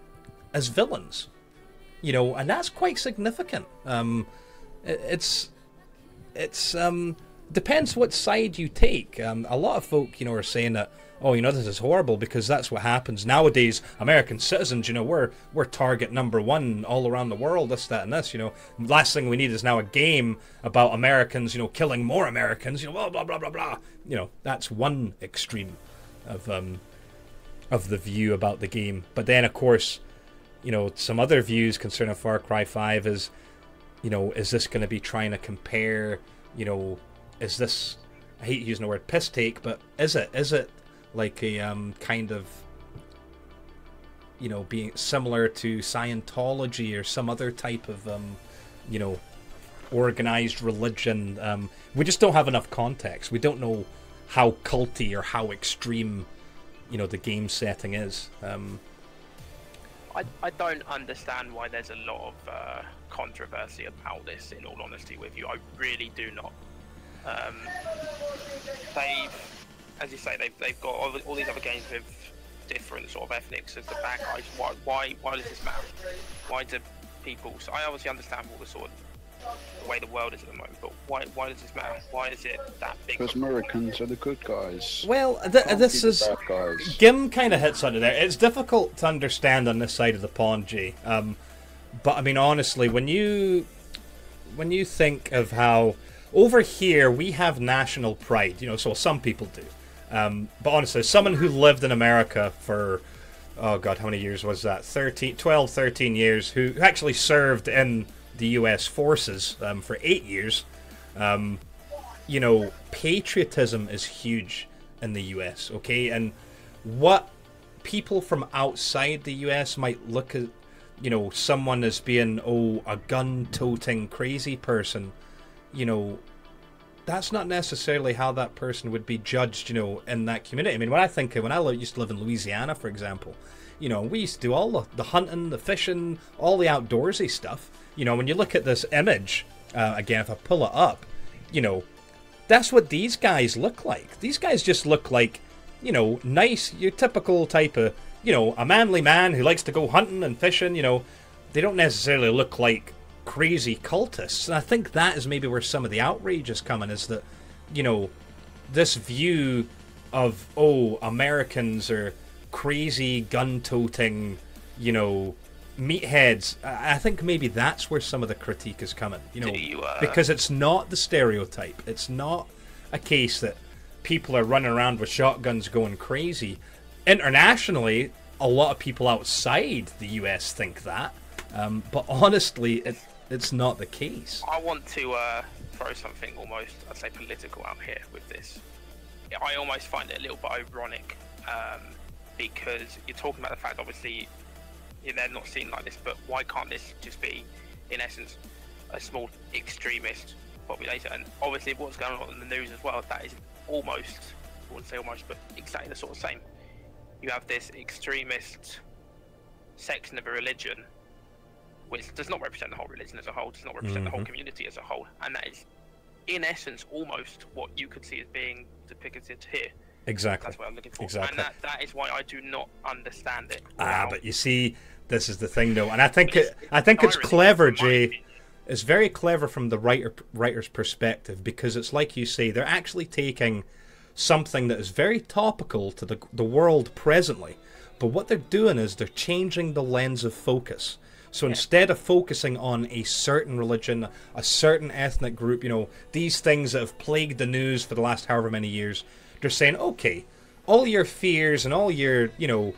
as villains. You know, and that's quite significant. It's depends what side you take. A lot of folk, are saying that, oh, this is horrible because that's what happens nowadays. American citizens, we're target number one all around the world. This, that, and this. Last thing we need is now a game about Americans, killing more Americans. Blah blah blah blah blah. That's one extreme of the view about the game. But then, of course, some other views concerning Far Cry 5 is, is this going to be trying to compare, is this, I hate using the word piss take, but is it like a kind of, being similar to Scientology or some other type of, organized religion? We just don't have enough context. We don't know how culty or how extreme, the game setting is. I don't understand why there's a lot of controversy about this, in all honesty with you. I really do not. As you say, they've got all these other games with different sort of ethnics as the bad guys. Why does this matter? Why do people... So I obviously understand all the sort of the way the world is at the moment, but why does this matter? Why is it that big? Because Americans are the good guys. Well, this is... Gim kind of hits under there. It's difficult to understand on this side of the pond, Jay. But I mean, honestly, when you think of how over here we have national pride, so some people do. But honestly, someone who lived in America for, oh God, how many years was that? 12, 13 years, who actually served in the US forces for 8 years. Patriotism is huge in the US, okay? And what people from outside the US might look at, someone as being, a gun-toting crazy person, that's not necessarily how that person would be judged, in that community. I mean, when I used to live in Louisiana, for example, we used to do all the hunting, the fishing, all the outdoorsy stuff. When you look at this image, again, if I pull it up, that's what these guys look like. These guys just look like, nice, your typical type of, a manly man who likes to go hunting and fishing. They don't necessarily look like crazy cultists. And I think that is maybe where some of the outrage is coming, is that, this view of, Americans are crazy, gun-toting, meatheads. I think maybe that's where some of the critique is coming, because it's not the stereotype. It's not a case that people are running around with shotguns going crazy. Internationally, a lot of people outside the US think that, but honestly, it's not the case. I want to throw something almost, I'd say, political out here with this. I almost find it a little bit ironic, because you're talking about the fact, obviously, they're not seen like this, but why can't this just be, in essence, a small extremist population? And obviously what's going on in the news as well, that is almost, I wouldn't say almost, but exactly the sort of same. You have this extremist section of a religion which does not represent the whole religion as a whole, does not represent the whole community as a whole, and that is, in essence, almost what you could see as being depicted here. Exactly. That's what I'm looking for. Exactly. And that is why I do not understand it. But you see, this is the thing, though, and I think it's clever, Jay. It's very clever from the writer's perspective, because it's like you say, they're actually taking something that is very topical to the world presently, but what they're doing is they're changing the lens of focus. So instead of focusing on a certain religion, a certain ethnic group, these things that have plagued the news for the last however many years, they're saying, okay, all your fears and all your, your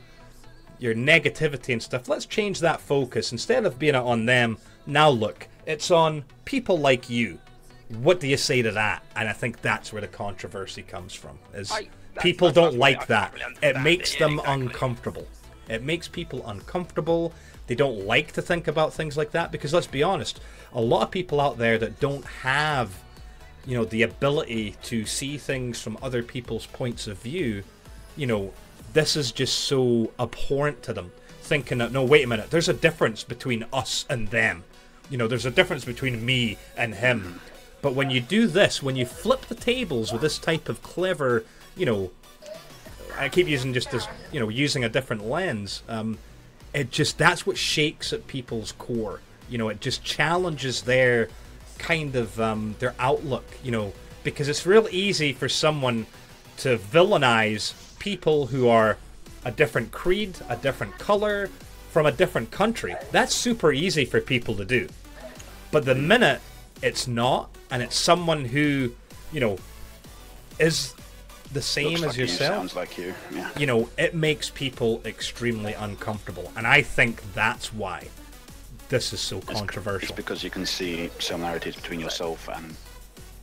negativity and stuff, let's change that focus. Instead of being on them, now look, it's on people like you. What do you say to that? And I think that's where the controversy comes from. People don't like that. It makes them uncomfortable. It makes people uncomfortable. They don't like to think about things like that, because let's be honest, a lot of people out there that don't have, the ability to see things from other people's points of view, this is just so abhorrent to them, thinking that, no, wait a minute, there's a difference between us and them. There's a difference between me and him. But when you do this, when you flip the tables with this type of clever, I keep using just this, using a different lens, that's what shakes at people's core. It just challenges their kind of, their outlook. because it's real easy for someone to villainize people who are a different creed, a different color, from a different country. That's super easy for people to do. But the minute it's not, and it's someone who, you know, is the same as yourself, sounds like you. Yeah. You know, it makes people extremely uncomfortable. And I think that's why this is so controversial. It's because you can see similarities between yourself and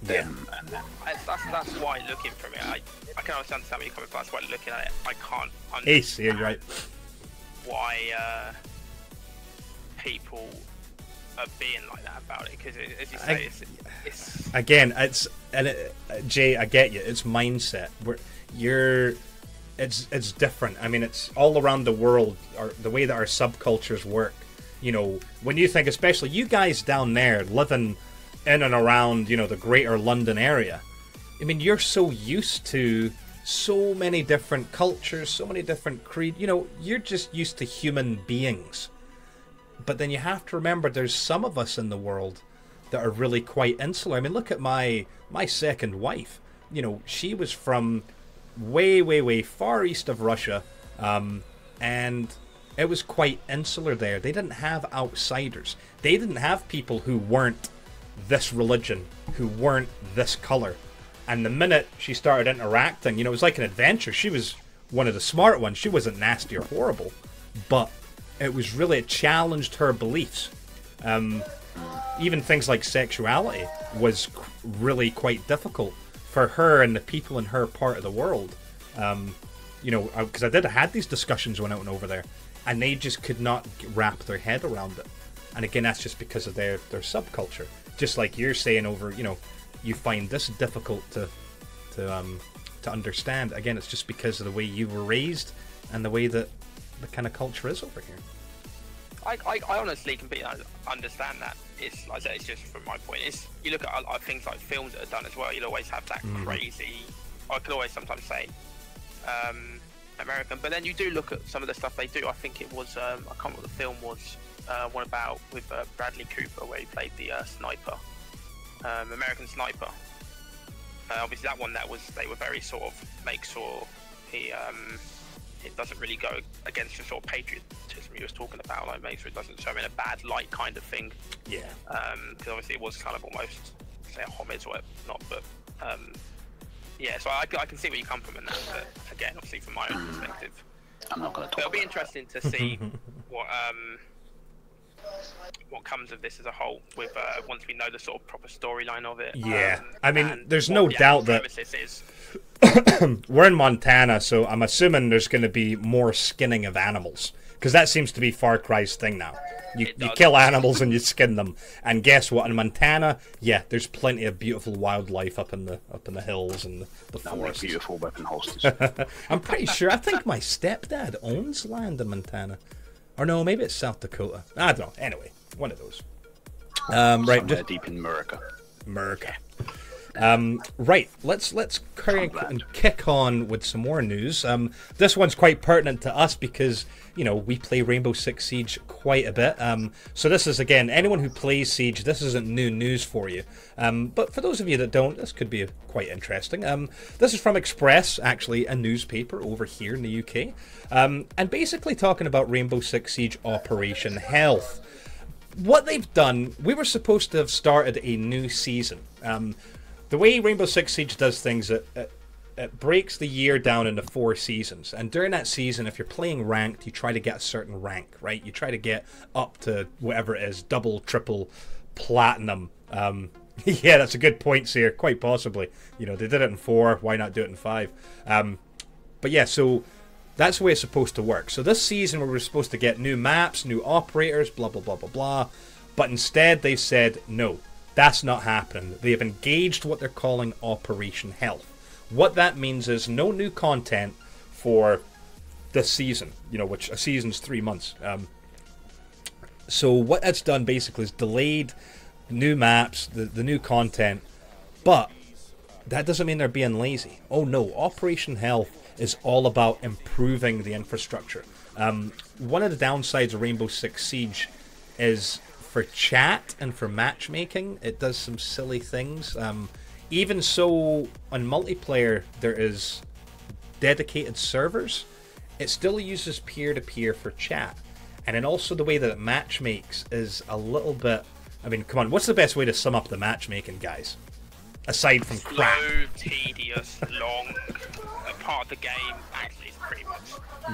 them, and them. That's why looking from it, I can understand where you're coming from. That's why looking at it, I can't understand Ace, you're right. why people are being like that about it. Because as you say, it's again, Jay, I get you. It's mindset. It's different. I mean, it's all around the world, or the way that our subcultures work. You know, when you think, especially you guys down there living in and around, you know, the greater London area. I mean, you're so used to so many different cultures, so many different creed. You know, you're just used to human beings. But then you have to remember there's some of us in the world that are really quite insular. I mean, look at my second wife. You know, she was from way far east of Russia, and it was quite insular there. They didn't have outsiders. They didn't have people who weren't this religion, who weren't this color. And the minute she started interacting, you know, it was like an adventure. She was one of the smart ones. She wasn't nasty or horrible, but it challenged her beliefs. Even things like sexuality was really quite difficult for her and the people in her part of the world. You know, because I had these discussions when I went over there, and they just could not wrap their head around it. And again, that's just because of their subculture. Just like you're saying over, you know, you find this difficult to understand. Again, it's just because of the way you were raised and the way that the kind of culture is over here. I honestly completely understand that. It's like I said, it's just from my point. It's you look at things like films that are done as well. You'll always have that crazy. I could always sometimes say American, but then you do look at some of the stuff they do. I think it was I can't remember what the film was. One about with Bradley Cooper where he played the sniper, American Sniper. Obviously that one they were very sort of make sure he it doesn't really go against the sort of patriotism he was talking about, like make sure it doesn't show him in a bad light kind of thing. Yeah. Because obviously it was kind of almost say a homage or not, but yeah. So I can see where you come from in that. But again, obviously from my own perspective, I'm not going to talk. It'll be interesting to see what comes of this as a whole. With once we know the sort of proper storyline of it. Yeah. I mean, there's no doubt that is. We're in Montana, so I'm assuming there's going to be more skinning of animals, because that seems to be Far Cry's thing now. You kill animals and you skin them, and guess what? In Montana, yeah, there's plenty of beautiful wildlife up in the hills and the forests. Beautiful weapon holsters. I'm pretty sure. I think my stepdad owns land in Montana, or no, maybe it's South Dakota. I don't know. Anyway, one of those. Right, just deep in America. Right, let's carry and kick on with some more news. This one's quite pertinent to us because, you know, we play Rainbow Six Siege quite a bit. So this is, again, anyone who plays Siege, this isn't new news for you. But for those of you that don't, this could be quite interesting. This is from Express, actually, a newspaper over here in the UK. And basically talking about Rainbow Six Siege Operation Health. What they've done, we were supposed to have started a new season. The way Rainbow Six Siege does things, it breaks the year down into 4 seasons. And during that season, if you're playing ranked, you try to get a certain rank, right? You try to get up to whatever it is, double, triple, platinum. Yeah, that's a good point, Seer. Quite possibly. You know, they did it in 4. Why not do it in 5? But yeah, so that's the way it's supposed to work. So this season, we were supposed to get new maps, new operators, blah, blah, blah, blah, blah. But instead, they've said no. That's not happening. They have engaged what they're calling Operation Health. What that means is no new content for this season, you know, which a season's 3 months. So what that's done basically is delayed new maps, the new content, but that doesn't mean they're being lazy. Oh no, Operation Health is all about improving the infrastructure. One of the downsides of Rainbow Six Siege is for chat and for matchmaking, it does some silly things. even so, on multiplayer, there is dedicated servers. It still uses peer-to-peer for chat. And then also the way that it matchmakes is a little bit... I mean, come on, what's the best way to sum up the matchmaking, guys? Aside from crap. Slow, tedious, long, a part of the game. Actually, it's pretty much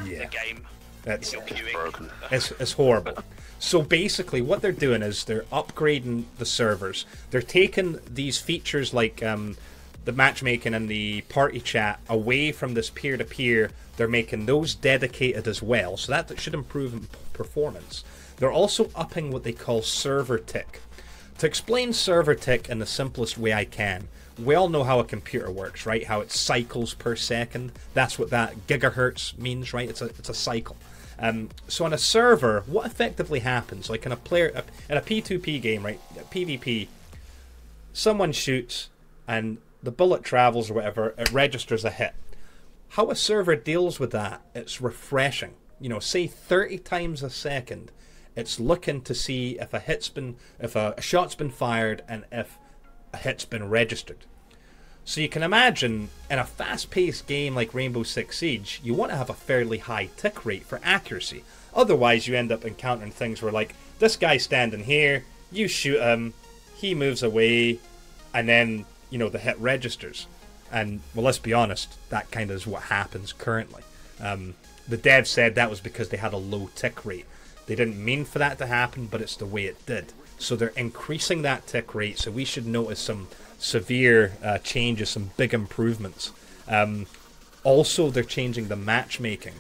the game. It's broken. It's horrible. So basically what they're doing is they're upgrading the servers. They're taking these features like the matchmaking and the party chat away from this peer-to-peer. They're making those dedicated as well. So that should improve in performance. They're also upping what they call server tick. To explain server tick in the simplest way I can, we all know how a computer works, right? How it cycles per second. That's what that gigahertz means, right? It's a cycle. So on a server, what effectively happens, like in a P2P game, right? PvP, someone shoots and the bullet travels or whatever, it registers a hit. How a server deals with that, it's refreshing. You know, say 30 times a second, it's looking to see if a shot's been fired and if a hit's been registered. So you can imagine, in a fast-paced game like Rainbow Six Siege, you want to have a fairly high tick rate for accuracy. Otherwise, you end up encountering things where, like, this guy's standing here, you shoot him, he moves away, and then, you know, the hit registers. And, well, let's be honest, that kind of is what happens currently. The dev said that was because they had a low tick rate. They didn't mean for that to happen, but it's the way it did. So they're increasing that tick rate, so we should notice some severe changes, some big improvements. Also, they're changing the matchmaking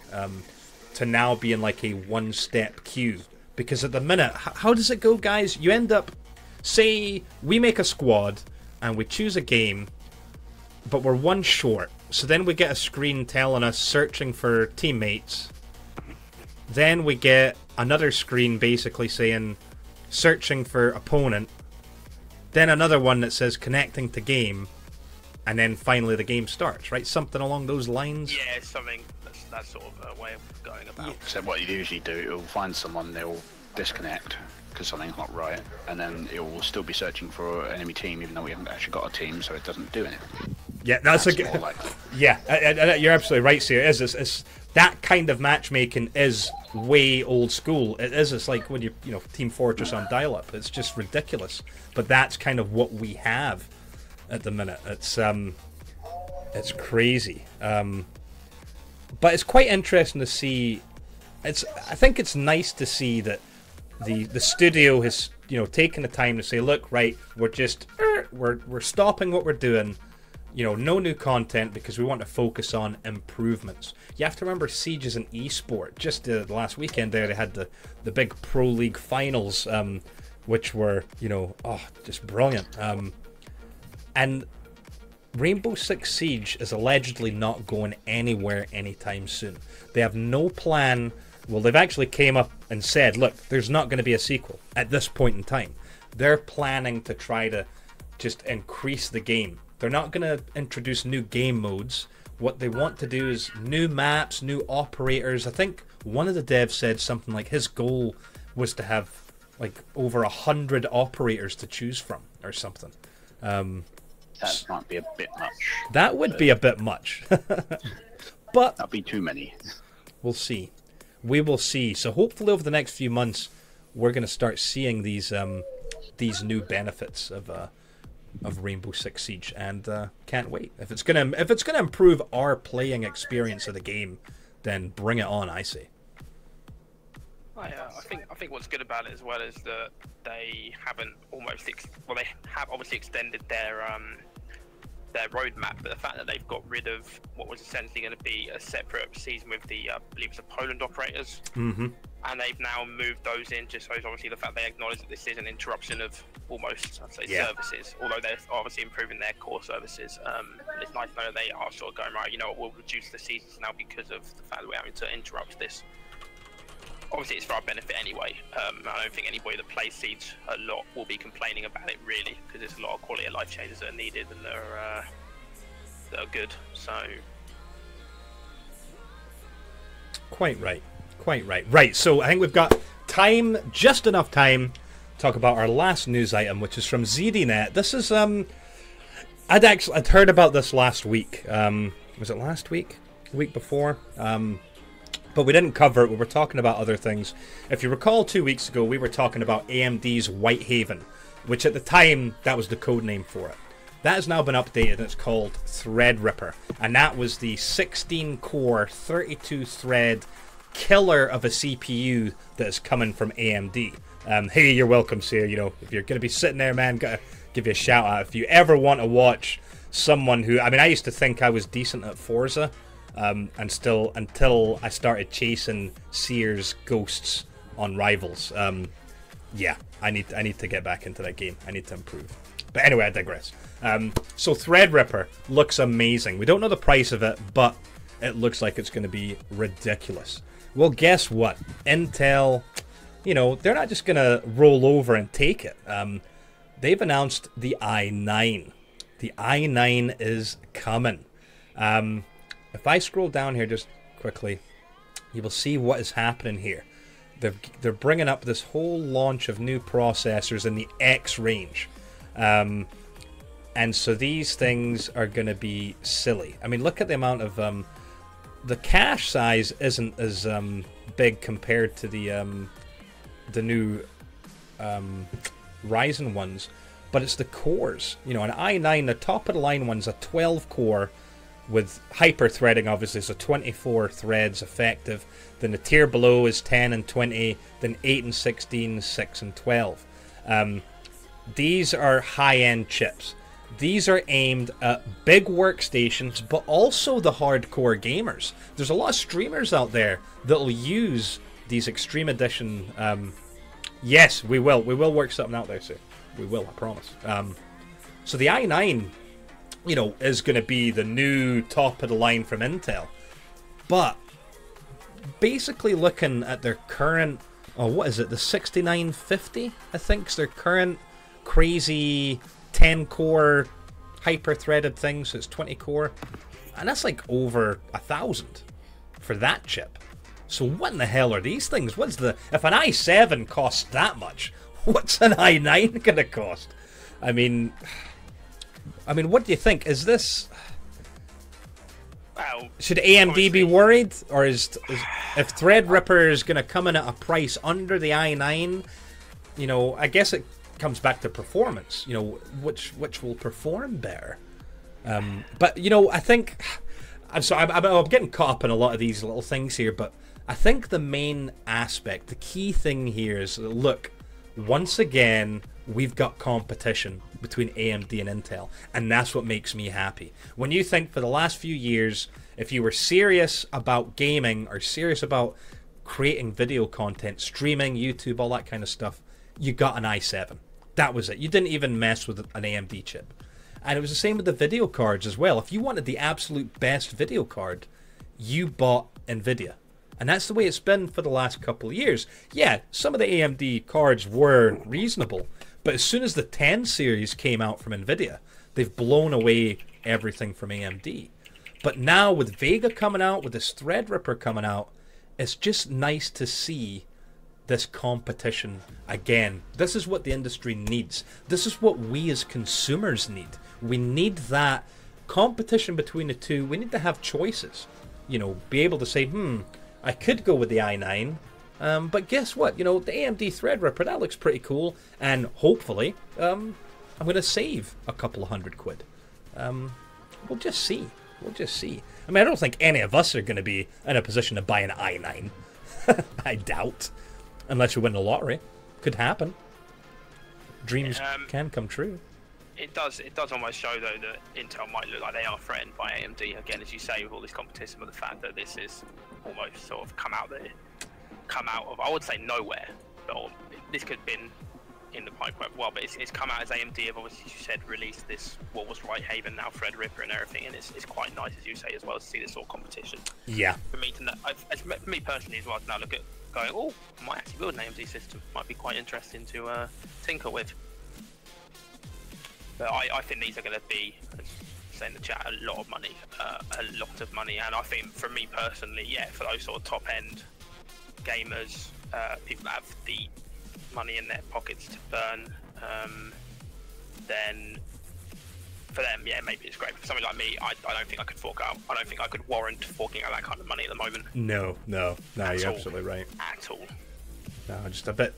to now being like a one-step queue. Because at the minute, how does it go, guys? You end up, say, we make a squad and we choose a game, but we're one short. So then we get a screen telling us searching for teammates. Then we get another screen basically saying searching for opponent. Then another one that says connecting to game. And then finally the game starts, right? Something along those lines. Yeah, something that's sort of a way of going about. So what you usually do, it'll find someone, they'll disconnect because something's not right, and then it will still be searching for an enemy team even though we haven't actually got a team, so it doesn't do anything. Yeah, that's a good. Yeah, you're absolutely right, Sir. It's that kind of matchmaking is way old school. It is. It's like when you know Team Fortress on dial-up. It's just ridiculous. But that's kind of what we have at the minute. It's crazy. But it's quite interesting to see. I think it's nice to see that the studio has taken the time to say, look, right, we're just we're stopping what we're doing. No new content because we want to focus on improvements. You have to remember Siege is an esport. Just the last weekend there, they had the big Pro League finals, which were, just brilliant. And Rainbow Six Siege is allegedly not going anywhere anytime soon. They have no plan. Well, they've actually came up and said, look, there's not going to be a sequel at this point in time. They're planning to try to just increase the game. They're not going to introduce new game modes. What they want to do is new maps, new operators. I think one of the devs said something like his goal was to have like over 100 operators to choose from or something. That might be a bit much. That would be a bit much. But that'd be too many. We'll see. We will see. So hopefully over the next few months, we're going to start seeing these new benefits of Rainbow Six Siege, and can't wait. If it's gonna improve our playing experience of the game, then bring it on, I say. I think what's good about it as well is that they haven't they have obviously extended their roadmap, but the fact that they've got rid of what was essentially going to be a separate season with the I believe it's the Poland operators, and they've now moved those in, just shows obviously the fact they acknowledge that this is an interruption of almost, I'd say, services, although they're obviously improving their core services. It's nice to know that they are sort of going, right, we'll reduce the seasons now because of the fact that we're having to interrupt this. Obviously, it's for our benefit anyway. I don't think anybody that plays Siege a lot will be complaining about it, really, because there's a lot of quality of life changes that are needed and that are good. So, quite right. Right. So I think we've got time, just enough time, to talk about our last news item, which is from ZDNet. This is I'd heard about this last week. Was it last week? The week before? But we didn't cover it. We were talking about other things. If you recall, 2 weeks ago, we were talking about AMD's Whitehaven, which at the time, that was the code name for it. That has now been updated, and it's called Threadripper. And that was the 16-core, 32-thread killer of a CPU that is coming from AMD. Hey, you're welcome, sir. You know, if you're going to be sitting there, man, gotta give you a shout out. If you ever want to watch someone who... I mean, I used to think I was decent at Forza, and still, until I started chasing Sears ghosts on Rivals. Yeah, I need to get back into that game. I need to improve. But anyway, I digress. So Threadripper looks amazing. We don't know the price of it, but it looks like it's going to be ridiculous. Well, guess what? Intel, you know, they're not just going to roll over and take it. They've announced the i9. The i9 is coming. If I scroll down here just quickly, you will see what is happening here. They're bringing up this whole launch of new processors in the X range. And so these things are going to be silly. I mean, look at the amount of... the cache size isn't as big compared to the new Ryzen ones, but it's the cores. You know, an i9, the top of the line one's a 12 core with hyper threading, obviously, so 24 threads effective. Then the tier below is 10 and 20, then 8 and 16, 6 and 12. These are high-end chips. These are aimed at big workstations, but also the hardcore gamers. There's a lot of streamers out there that'll use these Extreme Edition. Yes, we will. We will work something out there, sir. We will, I promise. So the i9, you know, is going to be the new top of the line from Intel. But basically looking at their current, what is it, the 6950, I think, is their current crazy 10-core hyper-threaded thing, so it's 20-core. And that's like over 1,000 for that chip. So what in the hell are these things? If an i7 costs that much, what's an i9 going to cost? I mean, what do you think? Is this... Well, should AMD be worried? Or if Threadripper is going to come in at a price under the i9, you know, I guess it comes back to performance, you know, which will perform better. But, you know, I think... I'm getting caught up in a lot of these little things here, but I think the main aspect, the key thing here is, look, once again, we've got competition between AMD and Intel, and that's what makes me happy. When you think for the last few years, if you were serious about gaming or serious about creating video content, streaming, YouTube, all that kind of stuff, you got an i7. That was it. You didn't even mess with an AMD chip. And it was the same with the video cards as well. If you wanted the absolute best video card, you bought NVIDIA. And that's the way it's been for the last couple of years. Yeah, some of the AMD cards were reasonable, but as soon as the 10 series came out from NVIDIA, they've blown away everything from AMD. But now with Vega coming out, with this Threadripper coming out, it's just nice to see this competition again. This is what the industry needs. This is what we as consumers need. We need that competition between the two. We need to have choices. You know, be able to say, I could go with the i9, but guess what? You know, the AMD Threadripper, that looks pretty cool, and hopefully, I'm going to save a couple of £100. We'll just see. We'll just see. I mean, I don't think any of us are going to be in a position to buy an i9. I doubt. Unless you win the lottery. Could happen. Dreams can come true. It does almost show, though, that Intel might look like they are threatened by AMD. Again, as you say, with all this competition, with the fact that this is almost sort of come out of, I would say, nowhere. But this could have been in the pipe quite well, but it's come out as AMD have obviously, as you said, released this, what was Whitehaven, now Threadripper and everything, and it's quite nice, as you say, as well, to see this sort of competition. Yeah. For me to know, for me personally as well, to now look at going, oh, I might actually build an AMD system. Might be quite interesting to tinker with. But I think these are going to be, as say in the chat, a lot of money, and I think for me personally, yeah, for those sort of top-end gamers, people that have the money in their pockets to burn, then for them, yeah, maybe it's great. For somebody like me, I don't think I could fork out. I don't think I could warrant forking out that kind of money at the moment. No, you're absolutely right. At all. No, just a bit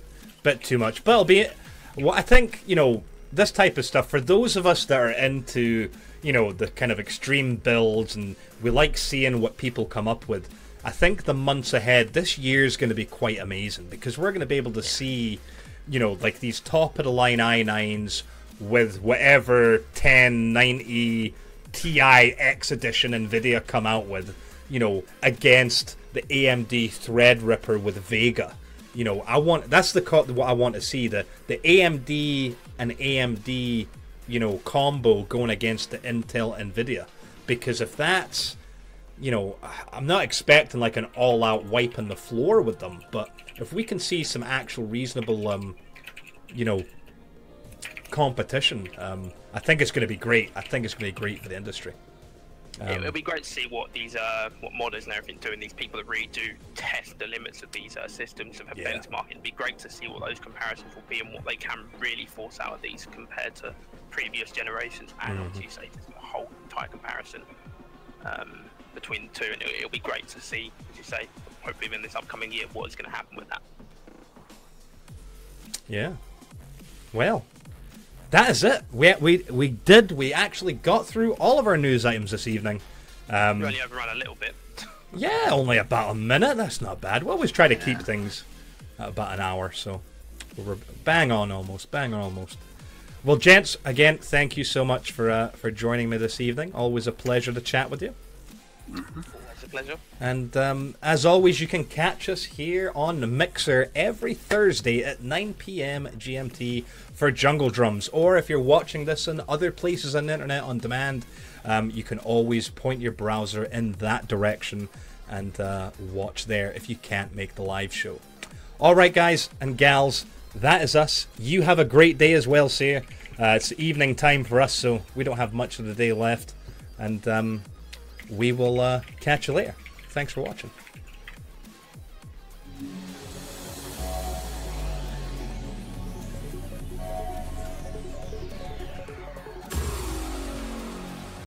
too much. But albeit, well, I think, you know, this type of stuff, for those of us that are into, you know, the kind of extreme builds, and we like seeing what people come up with, I think the months ahead, this year's going to be quite amazing, because we're going to be able to see, you know, like these top-of-the-line i9s with whatever 1090 Ti X edition NVIDIA come out with, you know, against the AMD Threadripper with Vega. You know, that's what I want to see, the AMD and AMD, you know, combo going against the Intel NVIDIA. Because if that's, you know, I'm not expecting like an all-out wipe on the floor with them, but if we can see some actual reasonable, you know, competition, I think it's going to be great. I think it's going to be great for the industry. It'll be great to see what these what modders and everything do, and these people that really do test the limits of these systems and have benchmarking. It'd be great to see what those comparisons will be and what they can really force out of these compared to previous generations. And as you say, there's a whole entire comparison between the two, and it'll be great to see, as you say, hopefully in this upcoming year, what is going to happen with that. Yeah. Well, that is it. We actually got through all of our news items this evening. We only overrun a little bit. Yeah, only about a minute. That's not bad. We always try to keep things at about an hour, so we're bang on almost. Well, gents, again, thank you so much for joining me this evening. Always a pleasure to chat with you. It's a pleasure. And as always, you can catch us here on the Mixer every Thursday at 9 p.m. GMT for Jungle Drums. Or if you're watching this in other places on the internet on demand, you can always point your browser in that direction and watch there if you can't make the live show. All right, guys and gals, that is us. You have a great day as well, Seer. It's evening time for us, so we don't have much of the day left. And we will catch you later. Thanks for watching.